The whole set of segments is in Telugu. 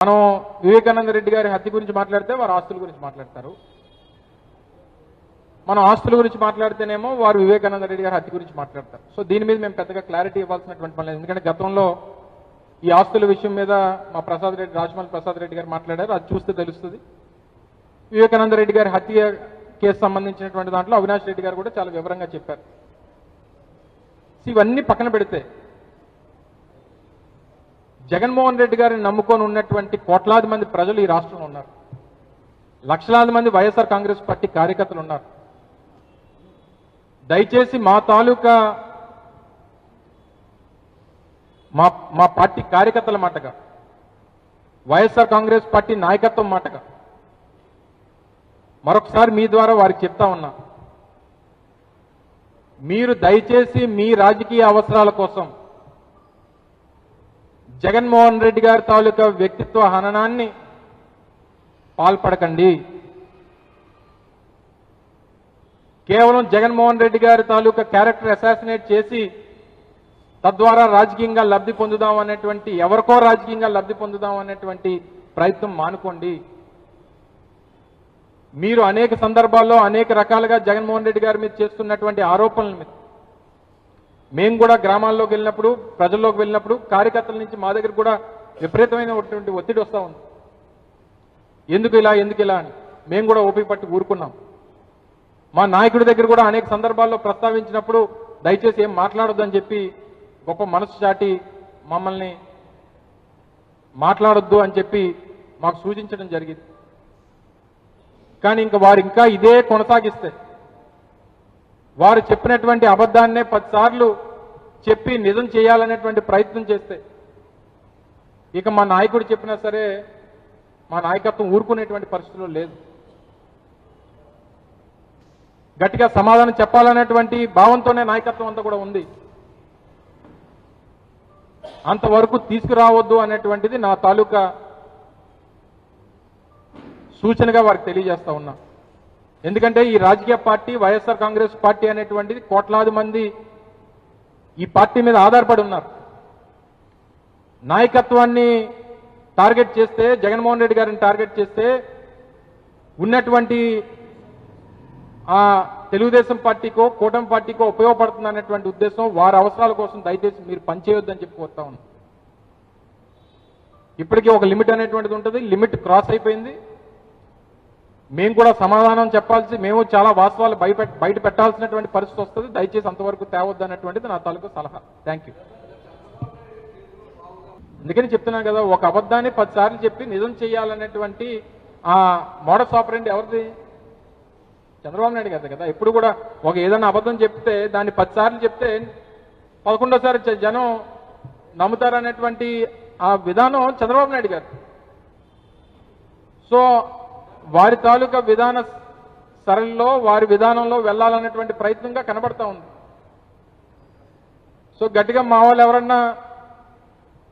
మనం వివేకానంద రెడ్డి గారి హత్య గురించి మాట్లాడితే వారు ఆస్తుల గురించి మాట్లాడతారు. మనం ఆస్తుల గురించి మాట్లాడితేనేమో వారు వివేకానంద రెడ్డి గారి హత్య గురించి మాట్లాడతారు. సో దీని మీద మేము పెద్దగా క్లారిటీ ఇవ్వాల్సినటువంటి పని లేదు. ఎందుకంటే గతంలో ఈ ఆస్తుల విషయం మీద మా ప్రసాద్ రెడ్డి, రాజమౌళి ప్రసాద్ రెడ్డి గారు మాట్లాడారు. అది చూస్తే తెలుస్తుంది. వివేకానంద రెడ్డి గారి హత్య కేసు సంబంధించినటువంటి దాంట్లో అవినాష్ రెడ్డి గారు కూడా చాలా వివరంగా చెప్పారు. ఇవన్నీ పక్కన పెడితే జగన్మోహన్ రెడ్డి గారిని నమ్ముకొని ఉన్నటువంటి కోట్లాది మంది ప్రజలు ఈ రాష్ట్రంలో ఉన్నారు. లక్షలాది మంది వైఎస్ఆర్ కాంగ్రెస్ పార్టీ కార్యకర్తలు ఉన్నారు. దయచేసి మా తాలూకా మా పార్టీ కార్యకర్తల మాటగా, వైఎస్ఆర్ కాంగ్రెస్ పార్టీ నాయకత్వం మాటగా మరొకసారి మీ ద్వారా వారికి చెప్తా ఉన్నా, మీరు దయచేసి మీ రాజకీయ అవసరాల కోసం జగన్మోహన్ రెడ్డి గారి తాలూకా వ్యక్తిత్వ హననాన్ని పాల్పడకండి. కేవలం జగన్మోహన్ రెడ్డి గారి తాలూకా క్యారెక్టర్ అసాసినేట్ చేసి తద్వారా రాజకీయంగా లబ్ధి పొందుదాం అనేటువంటి, ఎవరికో రాజకీయంగా లబ్ధి పొందుదాం అనేటువంటి ప్రయత్నం మానుకోండి. మీరు అనేక సందర్భాల్లో అనేక రకాలుగా జగన్మోహన్ రెడ్డి గారి మీద చేస్తున్నటువంటి ఆరోపణల మీద మేము కూడా గ్రామాల్లోకి వెళ్ళినప్పుడు, ప్రజల్లోకి వెళ్ళినప్పుడు కార్యకర్తల నుంచి మా దగ్గర కూడా విపరీతమైనటువంటి ఒత్తిడి వస్తూ ఉంది. ఎందుకు ఇలా అని మేము కూడా ఓపిక పట్టి ఊరుకున్నాం. మా నాయకుడి దగ్గర కూడా అనేక సందర్భాల్లో ప్రస్తావించినప్పుడు దయచేసి ఏం మాట్లాడొద్దని చెప్పి గొప్ప మనసు చాటి మమ్మల్ని మాట్లాడొద్దు అని చెప్పి మాకు సూచించడం జరిగింది. కానీ వారు ఇంకా ఇదే కొనసాగిస్తే, వారు చెప్పినటువంటి అబద్ధాన్నే 10 సార్లు చెప్పి నిజం చేయాలనేటువంటి ప్రయత్నం చేస్తే ఇక మా నాయకుడు చెప్పినా సరే మా నాయకత్వం ఊరుకునేటువంటి పరిస్థితుల్లో లేదు. గట్టిగా సమాధానం చెప్పాలనేటువంటి భావంతోనే నాయకత్వం అంతా కూడా ఉంది. అంతవరకు తీసుకురావద్దు అనేటువంటిది నా తాలూకా సూచనగా వారికి తెలియజేస్తా ఉన్నా. ఎందుకంటే ఈ రాజకీయ పార్టీ వైఎస్ఆర్ కాంగ్రెస్ పార్టీ అనేటువంటిది కోట్లాది మంది ఈ పార్టీ మీద ఆధారపడి ఉన్నారు. నాయకత్వాన్ని టార్గెట్ చేస్తే, జగన్మోహన్ రెడ్డి గారిని టార్గెట్ చేస్తే ఉన్నటువంటి ఆ తెలుగుదేశం పార్టీకో కూటమి పార్టీకో ఉపయోగపడుతుంది అనేటువంటి ఉద్దేశం, వారి అవసరాల కోసం దయచేసి మీరు పనిచేయొద్దని చెప్పి కోరుతా ఉన్నాం. ఇప్పటికీ ఒక లిమిట్ అనేటువంటిది ఉంటుంది. లిమిట్ క్రాస్ అయిపోయింది. మేము కూడా సమాధానం చెప్పాల్సి, మేము చాలా వాస్తవాలు బయట పెట్టాల్సినటువంటి పరిస్థితి వస్తుంది. దయచేసి అంతవరకు తేవద్దు అనేటువంటిది నా తాలూకు సలహా. Thank you. అందుకని చెప్తున్నాను కదా, ఒక అబద్ధాన్ని 10 సార్లు చెప్పి నిజం చేయాలనేటువంటి ఆ మోడస్ ఆపరెండి ఎవరిది? చంద్రబాబు నాయుడు గారు కదా. ఎప్పుడు కూడా ఒక ఏదైనా అబద్ధం చెప్తే దాన్ని 10 సార్లు చెప్తే 11వ జనం నమ్ముతారనేటువంటి ఆ విధానం చంద్రబాబు నాయుడు గారు. సో వారి తాలూకా విధాన సరళిలో, వారి విధానంలో వెళ్ళాలనేటువంటి ప్రయత్నంగా కనబడతా ఉంది. సో గట్టిగా మా వాళ్ళు ఎవరన్నా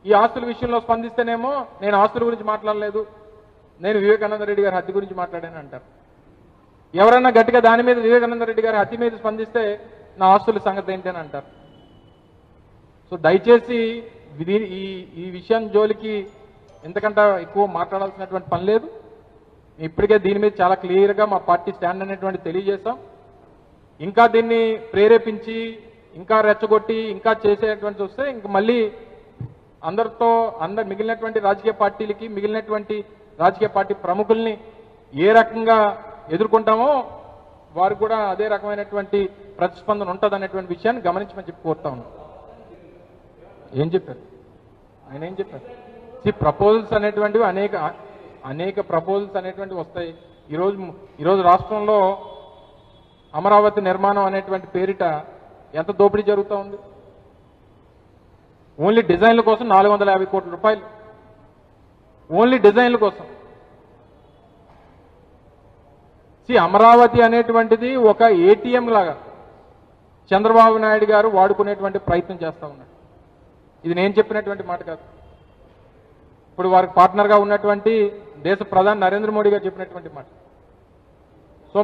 ఈ ఆస్తుల విషయంలో స్పందిస్తేనేమో నేను ఆస్తుల గురించి మాట్లాడలేదు, నేను వివేకానంద రెడ్డి గారి హత్య గురించి మాట్లాడాను అంటారు. ఎవరన్నా గట్టిగా దాని మీద, వివేకానంద రెడ్డి గారి హత్య మీద స్పందిస్తే నా ఆస్తుల సంగతి ఏంటి అని అంటారు. సో దయచేసి ఈ విషయం జోలికి ఎంతకంటే ఎక్కువ మాట్లాడాల్సినటువంటి పని లేదు. ఇప్పటికే దీని మీద చాలా క్లియర్గా మా పార్టీ స్టాండ్ అనేటువంటి తెలియజేశాం. ఇంకా దీన్ని ప్రేరేపించి, ఇంకా రెచ్చగొట్టి, ఇంకా చేసేటువంటి వస్తే ఇంక మళ్ళీ మిగిలినటువంటి రాజకీయ పార్టీలకి, మిగిలినటువంటి రాజకీయ పార్టీ ప్రముఖుల్ని ఏ రకంగా ఎదుర్కొంటామో వారు కూడా అదే రకమైనటువంటి ప్రతిస్పందన ఉంటుంది అనేటువంటి విషయాన్ని గమనించమని చెప్పి కోరుతా ఉన్నాం. ఏం చెప్పారు ఆయన? ఏం చెప్పారు? ప్రపోజల్స్ అనేటువంటివి అనేక ప్రపోజల్స్ అనేటువంటివి వస్తాయి. ఈరోజు రాష్ట్రంలో అమరావతి నిర్మాణం అనేటువంటి పేరిట ఎంత దోపిడీ జరుగుతూ ఉంది. ఓన్లీ డిజైన్ల కోసం 450 కోట్ల రూపాయలు, ఓన్లీ డిజైన్ల కోసం. అమరావతి అనేటువంటిది ఒక ఏటీఎం లాగా చంద్రబాబు నాయుడు గారు వాడుకునేటువంటి ప్రయత్నం చేస్తూ ఉన్నాడు. ఇది నేను చెప్పినటువంటి మాట కాదు. ఇప్పుడు వారికి పార్ట్నర్గా ఉన్నటువంటి దేశ ప్రధాని నరేంద్ర మోడీ గారు చెప్పినటువంటి మాట. సో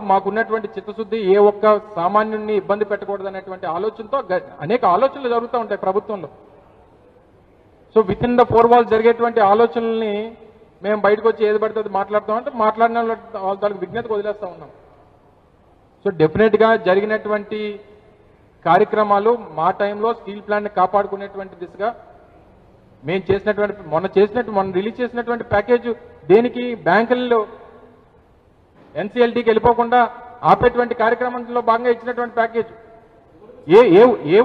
మాకున్నటువంటి చిత్తశుద్ధి ఏ ఒక్క సామాన్యుడిని ఇబ్బంది పెట్టకూడదు అనేటువంటి ఆలోచనతో అనేక ఆలోచనలు జరుగుతూ ఉంటాయి ప్రభుత్వంలో. So with in the 4 walls జరిగేటువంటి ఆలోచనల్ని మేము బయటకు వచ్చి ఏది పడితే అది మాట్లాడతామంటే మాట్లాడిన వాళ్ళ తాలూకు విజ్ఞతకు వదిలేస్తూ ఉన్నాం. సో డెఫినెట్గా జరిగినటువంటి కార్యక్రమాలు మా టైంలో స్టీల్ ప్లాంట్ని కాపాడుకునేటువంటి దిశగా మేము చేసినటువంటి మొన్న రిలీజ్ చేసినటువంటి ప్యాకేజ్ దేనికి బ్యాంకుల్లో ఎన్సీఎల్టీకి వెళ్ళిపోకుండా ఆపేటువంటి కార్యక్రమంలో భాగంగా ఇచ్చినటువంటి ప్యాకేజ్. ఏ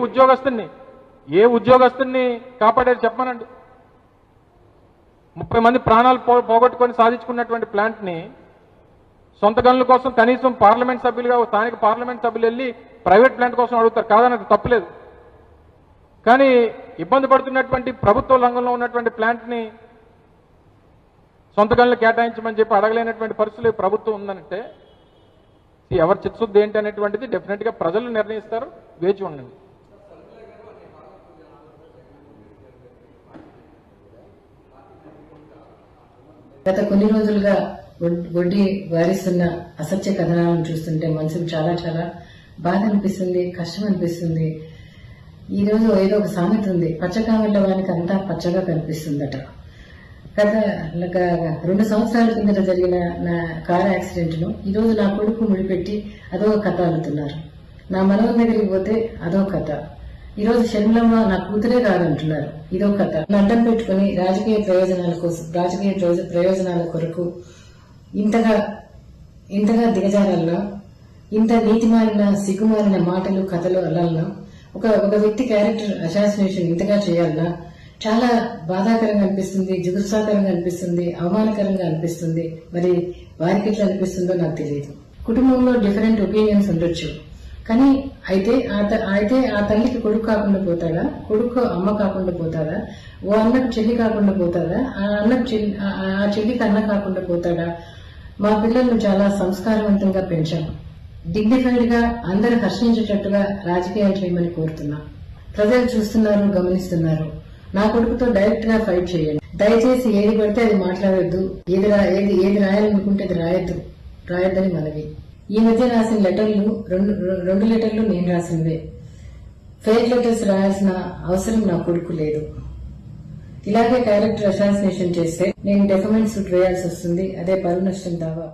ఉద్యోగస్తుని కాపాడేది చెప్పమనండి. 30 మంది ప్రాణాలు పోగొట్టుకొని సాధించుకున్నటువంటి ప్లాంట్ని సొంత గనుల కోసం కనీసం పార్లమెంట్ సభ్యులుగా స్థానిక పార్లమెంట్ సభ్యులు వెళ్ళి ప్రైవేట్ ప్లాంట్ కోసం అడుగుతారు, కాదన్నది తప్పలేదు. కానీ ఇబ్బంది పడుతున్నటువంటి ప్రభుత్వ రంగంలో ఉన్నటువంటి ప్లాంట్ని సొంత గనులు కేటాయించమని చెప్పి అడగలేనటువంటి పరిస్థితులు ప్రభుత్వం ఉందంటే ఎవరి చిత్తశుద్ధి ఏంటి అనేటువంటిది డెఫినెట్గా ప్రజలు నిర్ణయిస్తారు, వేచి ఉండండి. గత కొన్ని రోజులుగా వడ్డీ వారిస్తున్న అసత్య కథనాలను చూస్తుంటే మనసుకు చాలా చాలా బాధ అనిపిస్తుంది, కష్టం అనిపిస్తుంది. ఈ రోజు ఏదో ఒక సామెత ఉంది, పచ్చకామెళ్ళ వానికి అంతా పచ్చగా కనిపిస్తుందట. గత 2 సంవత్సరాల కిందట జరిగిన నా కారు యాక్సిడెంట్ను ఈరోజు నా కొడుకు ముడిపెట్టి అదో కథ అడుగుతున్నారు. నా మనవ దగ్గరికి పోతే అదో కథ. ఈరోజు షర్మిలమ్మ నా కూతురే కాదంటున్నారు, ఇదో కథ. అడ్డం పెట్టుకుని రాజకీయ ప్రయోజనాల కొరకు ఇంతగా దిగజారాలన్నా, ఇంత నీతిమాలిన సిగ్గుమాలిన మాటలు కథలు అల్లాలన్నా, ఒక వ్యక్తి క్యారెక్టర్ అసాసినేషన్ ఇంతగా చేయాలన్నా చాలా బాధాకరంగా అనిపిస్తుంది, జుగుప్సాకరంగా అనిపిస్తుంది, అవమానకరంగా అనిపిస్తుంది. మరి వారికి ఎట్లా అనిపిస్తుందో నాకు తెలియదు. కుటుంబంలో డిఫరెంట్ ఒపీనియన్స్ ఉండొచ్చు, కానీ అయితే ఆ తల్లికి కొడుకు కాకుండా పోతాడా, కొడుకు అమ్మ కాకుండా పోతాడా, ఓ అన్నకు చెల్లి కాకుండా పోతాడా, ఆ చెల్లికి అన్న కాకుండా పోతాడా? మా పిల్లలను చాలా సంస్కారవంతంగా పెంచాము. డిగ్నిఫైడ్ గా అందరూ హర్షించేటట్టుగా రాజకీయాలు చేయమని కోరుతున్నా. ప్రజలు చూస్తున్నారు, గమనిస్తున్నారు. నా కొడుకుతో డైరెక్ట్ గా ఫైట్ చేయండి. దయచేసి ఏది పడితే అది మాట్లాడొద్దు, ఏది రాయాలనుకుంటే అది రాయొద్దని మనవి. ఈ మధ్య రాసిన లెటర్లు 2 లెటర్లు నేను రాసినవే. ఫేక్ లెటర్స్ రాయాల్సిన అవసరం నా కొడుకు లేదు. ఇలాగే క్యారెక్టర్ అసాసినేషన్ చేస్తే నేను డెఫమెంట్ సూట్ వేయాల్సి వస్తుంది. అదే పరువు నష్టం దావా.